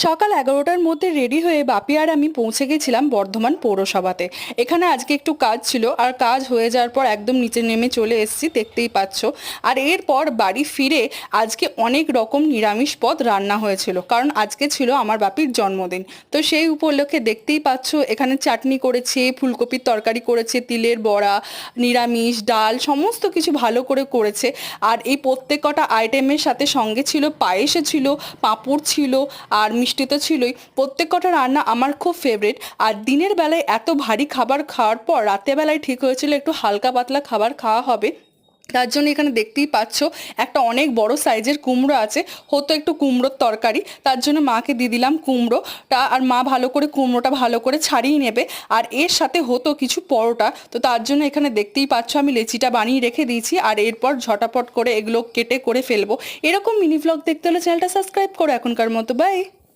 সকাল 11টার মধ্যে রেডি হয়ে বাপি আর আমি পৌঁছে গেছিলাম বর্ধমান পৌরসভাতে। এখানে আজকে একটু কাজ ছিল, আর কাজ হয়ে যাওয়ার পর একদম নিচে নেমে চলে এসেছি, দেখতেই পাচ্ছ। আর এরপর বাড়ি ফিরে আজকে অনেক রকম নিরামিষ পদ রান্না হয়েছিল, কারণ আজকে ছিল আমার বাপির জন্মদিন। তো সেই উপলক্ষে দেখতেই পাচ্ছ এখানে চাটনি করেছে, ফুলকপির তরকারি করেছে, তিলের বড়া, নিরামিষ ডাল, সমস্ত কিছু ভালো করে করেছে। আর এই প্রত্যেক কটা আইটেমের সাথে সঙ্গে ছিল পায়েসও ছিল, পাঁপড় ছিল, আর মিষ্টি তো ছিলই। প্রত্যেক কটা রান্না আমার খুব ফেভারিট। আর দিনের বেলায় এত ভারী খাবার খাওয়ার পর রাতের বেলায় ঠিক হয়েছিল একটু হালকা পাতলা খাবার খাওয়া হবে। তার জন্য এখানে দেখতেই পাচ্ছ একটা অনেক বড় সাইজের কুমড়ো আছে, হতো একটু কুমড়োর তরকারি, তার জন্য মাকে দিয়ে দিলাম কুমড়োটা। আর মা ভালো করে কুমড়োটা ভালো করে ছাড়িয়ে নেবে। আর এর সাথে হতো কিছু পরোটা, তো তার জন্য এখানে দেখতেই পাচ্ছ আমি লেচিটা বানিয়ে রেখে দিয়েছি। আর এরপর ঝটাপট করে এগুলো কেটে করে ফেলবো। এরকম মিনি ব্লগ দেখতে হলে চ্যানেলটা সাবস্ক্রাইব করো। এখনকার মতো বাই।